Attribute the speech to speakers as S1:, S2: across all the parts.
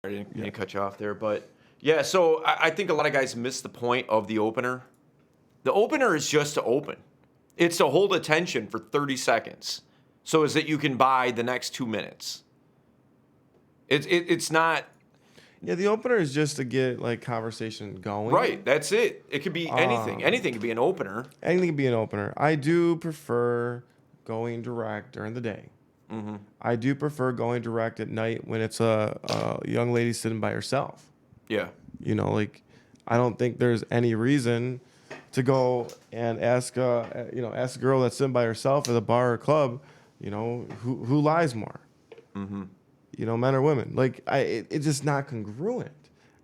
S1: I didn't cut you off there, but yeah. So I think a lot of guys miss the point of the opener. The opener is just to open. It's to hold attention for 30 seconds, so as that you can buy the next 2 minutes. It's not.
S2: Yeah, the opener is just to get like conversation going.
S1: Right, that's it. It could be anything. Anything could be an opener.
S2: Anything can be an opener. I do prefer going direct during the day.
S1: Mm-hmm.
S2: I do prefer going direct at night when it's a young lady sitting by herself.
S1: Yeah.
S2: You know, like I don't think there's any reason to go and ask a girl that's sitting by herself at a bar or club, you know, who lies more.
S1: Mm-hmm.
S2: You know, men or women. Like it's just not congruent.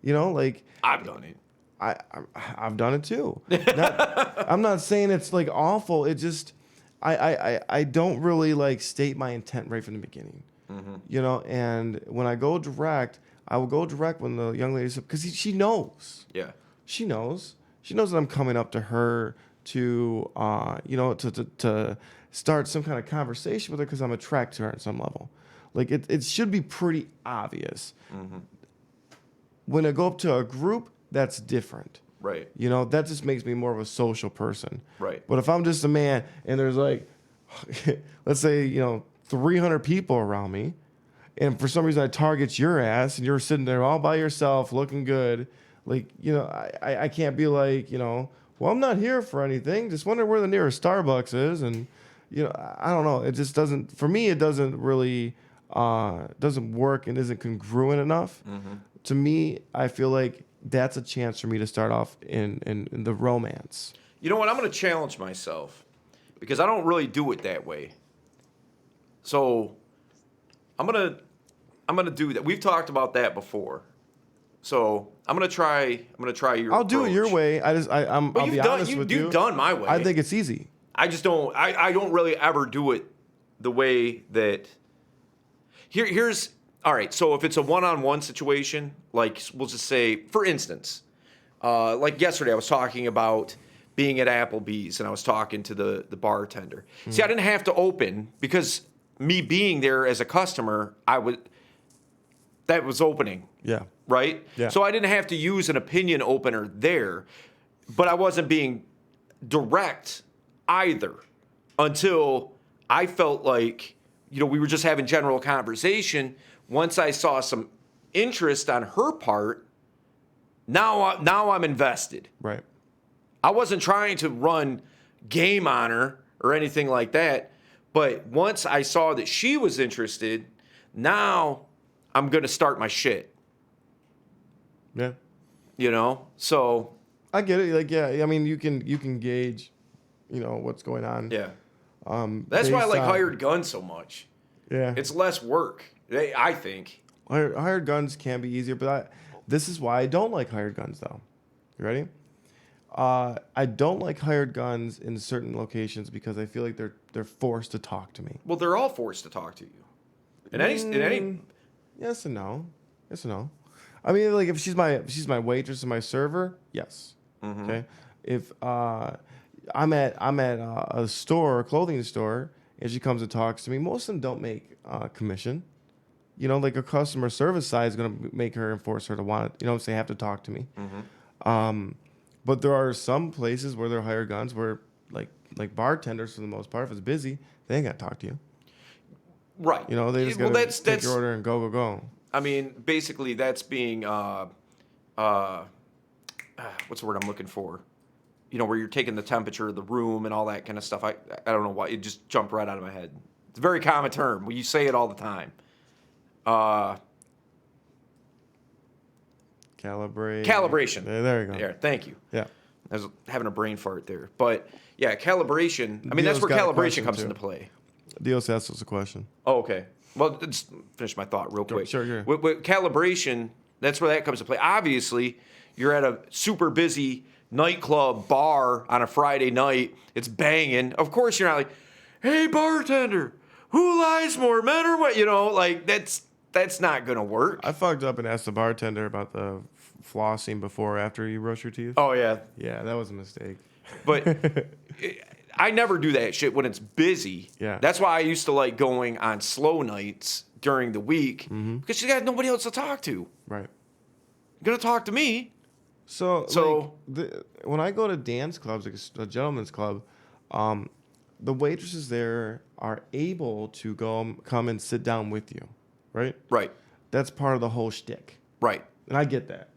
S2: You know, like
S1: I've done it.
S2: I've done it too. I'm not saying it's like awful. It just I don't really like state my intent right from the beginning.
S1: Mm-hmm.
S2: You know, and when I go direct, I will go direct when the young lady, because she knows.
S1: Yeah.
S2: She knows. She knows that I'm coming up to her to to start some kind of conversation with her because I'm attracted to her on some level. Like it should be pretty obvious.
S1: Mm-hmm.
S2: When I go up to a group, that's different.
S1: Right.
S2: You know, that just makes me more of a social person.
S1: Right.
S2: But if I'm just a man and there's like, let's say, 300 people around me, and for some reason I target your ass and you're sitting there all by yourself looking good, like, I can't be like, well, I'm not here for anything. Just wonder where the nearest Starbucks is. And, I don't know. It just doesn't, for me, it doesn't really, doesn't work and isn't congruent enough.
S1: Mm-hmm.
S2: To me, I feel like that's a chance for me to start off in the romance.
S1: You know what? I'm going to challenge myself because I don't really do it that way. So I'm gonna do that. We've talked about that before. So I'm gonna try your.
S2: I'll do it your way. I'll be honest with you.
S1: You've done my way.
S2: I think it's easy.
S1: I just don't. I don't really ever do it the way that. Here's all right. So if it's a one-on-one situation, like we'll just say, for instance, like yesterday, I was talking about being at Applebee's and I was talking to the bartender. Mm. See, I didn't have to open because me being there as a customer, that was opening.
S2: Yeah.
S1: Right?
S2: Yeah.
S1: So I didn't have to use an opinion opener there, but I wasn't being direct either until I felt like, we were just having general conversation. Once I saw some interest on her part, now I'm invested.
S2: Right.
S1: I wasn't trying to run game on her or anything like that. But once I saw that she was interested, now I'm going to start my shit.
S2: Yeah.
S1: So.
S2: I get it. Like, yeah, I mean, you can gauge, what's going on.
S1: Yeah. That's why I like hired guns so much.
S2: Yeah.
S1: It's less work, I think.
S2: Hired guns can be easier, but this is why I don't like hired guns, though. You ready? I don't like hired guns in certain locations because I feel like they're forced to talk to me.
S1: Well, they're all forced to talk to you. In any. Yes
S2: and no. Yes and no. I mean, like if she's my waitress and my server, yes.
S1: Mm-hmm.
S2: Okay. If I'm at a store, a clothing store, and she comes and talks to me, most of them don't make commission. Like a customer service side is gonna make her and force her to want it. They have to talk to me.
S1: Mm-hmm.
S2: But there are some places where they're hired guns where, like bartenders for the most part, if it's busy, they ain't got to talk to you.
S1: Right.
S2: They just got to take your order and go.
S1: I mean, basically, that's being, what's the word I'm looking for? Where you're taking the temperature of the room and all that kind of stuff. I don't know why. It just jumped right out of my head. It's a very common term. You say it all the time. Calibration.
S2: Yeah, there you go.
S1: Yeah, thank you.
S2: Yeah.
S1: I was having a brain fart there. But, yeah, calibration. I mean, that's where calibration comes into play.
S2: Dios asked us a question.
S1: Oh, okay. Well, just finish my thought real quick.
S2: Sure.
S1: With calibration, that's where that comes into play. Obviously, you're at a super busy nightclub bar on a Friday night. It's banging. Of course, you're not like, hey, bartender, who lies more, men or what? That's not going to work.
S2: I fucked up and asked the bartender about the flossing before or after you brush your teeth.
S1: Oh, yeah.
S2: Yeah, that was a mistake.
S1: But I never do that shit when it's busy.
S2: Yeah.
S1: That's why I used to like going on slow nights during the week
S2: Mm-hmm.
S1: because she's got nobody else to talk to.
S2: Right.
S1: You're gonna talk to me.
S2: So when I go to dance clubs, like a gentleman's club, the waitresses there are able to come and sit down with you, right?
S1: Right.
S2: That's part of the whole shtick,
S1: Right.
S2: and I get that.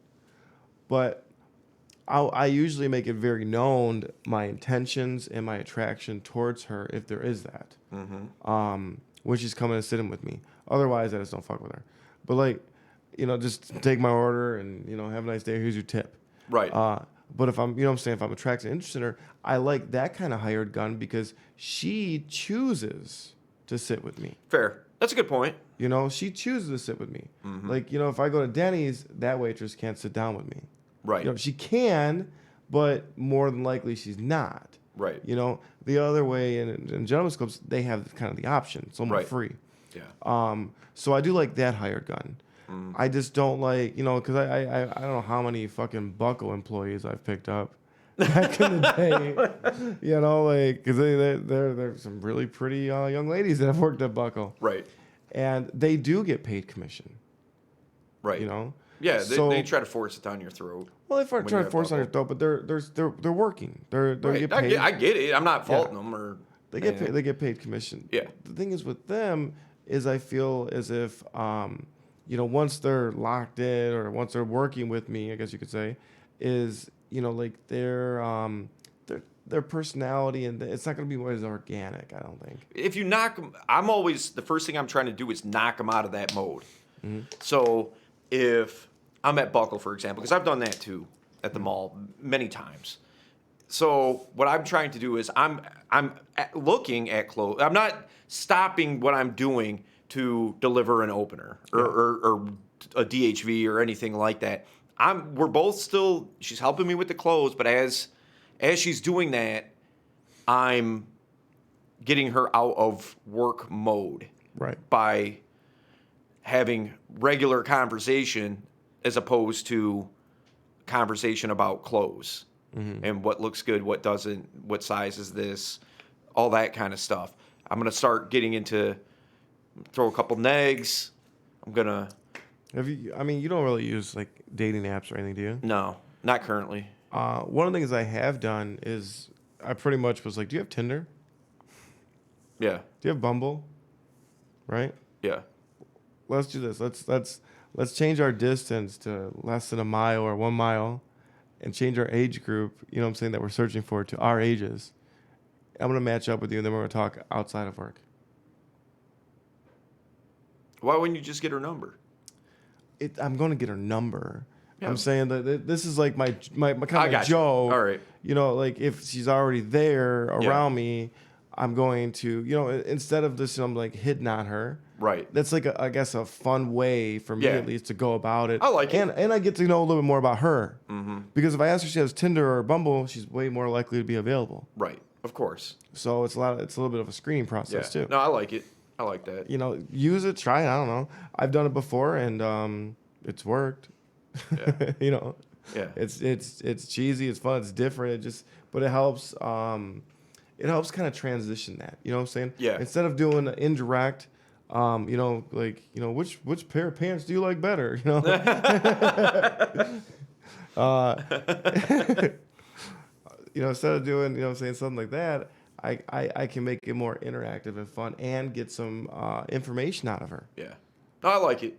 S2: But I usually make it very known my intentions and my attraction towards her, if there is that, when she's coming and sitting with me. Otherwise, I just don't fuck with her. But like, just take my order and have a nice day. Here's your tip.
S1: Right.
S2: But if I'm, what I'm saying, if I'm attracted and interested in her, I like that kind of hired gun because she chooses to sit with me.
S1: Fair. That's a good point.
S2: She chooses to sit with me. Like, if I go to Denny's, that waitress can't sit down with me.
S1: Right.
S2: She can, but more than likely she's not.
S1: Right.
S2: The other way in gentlemen's clubs, they have kind of the option. It's almost free.
S1: Yeah.
S2: So I do like that hired gun. I just don't like, because I don't know how many fucking Buckle employees I've picked up back in the day. Because they're some really pretty young ladies that have worked at Buckle.
S1: Right.
S2: And they do get paid commission.
S1: Right. Yeah, they try to force it down your throat.
S2: Well, they try to force it on your throat, but they're working. They
S1: Right.
S2: get paid.
S1: I get it. I'm not faulting them or
S2: they get paid. They get paid commission.
S1: Yeah.
S2: The thing is with them is I feel as if once they're locked in or once they're working with me, I guess you could say, is like their personality and it's not going to be as organic. I don't think.
S1: If you knock them, the first thing I'm trying to do is knock them out of that mode.
S2: Mm-hmm.
S1: So if I'm at Buckle, for example, because I've done that too at the mall many times. So what I'm trying to do is I'm looking at clothes. I'm not stopping what I'm doing to deliver an opener or a DHV or anything like that. We're both still. She's helping me with the clothes, but as she's doing that, I'm getting her out of work mode.
S2: Right.
S1: By having regular conversation as opposed to conversation about clothes and what looks good, what doesn't, what size is this, all that kind of stuff. I'm going to start getting into throw a couple negs. I'm going to...
S2: you don't really use like dating apps or anything, do you?
S1: No, not currently.
S2: One of the things I have done is I pretty much was like, do you have Tinder?
S1: Yeah.
S2: Do you have Bumble? Right?
S1: Yeah.
S2: Let's do this. Let's change our distance to less than a mile or 1 mile and change our age group, that we're searching for to our ages. I'm going to match up with you and then we're going to talk outside of work.
S1: Why wouldn't you just get her number?
S2: I'm going to get her number.
S1: Yeah.
S2: I'm saying that this is like my kind of
S1: you.
S2: joke.
S1: All right.
S2: Like if she's already there around me, I'm going to, instead of this, I'm like hitting on her.
S1: Right.
S2: That's like, I guess, a fun way for me at least to go about it.
S1: I like it.
S2: And I get to know a little bit more about her.
S1: Mm-hmm.
S2: Because if I ask her if she has Tinder or Bumble, she's way more likely to be available.
S1: Right. Of course.
S2: So it's a little bit of a screening process too.
S1: No, I like it. I like that.
S2: Use it, try it. I don't know. I've done it before and it's worked.
S1: Yeah. Yeah.
S2: It's cheesy, it's fun, it's different. But it helps. It helps kind of transition that. You know what I'm saying?
S1: Yeah.
S2: Instead of doing an indirect, which pair of pants do you like better? Instead of doing, saying something like that, I can make it more interactive and fun and get some information out of her.
S1: Yeah. No, I like it.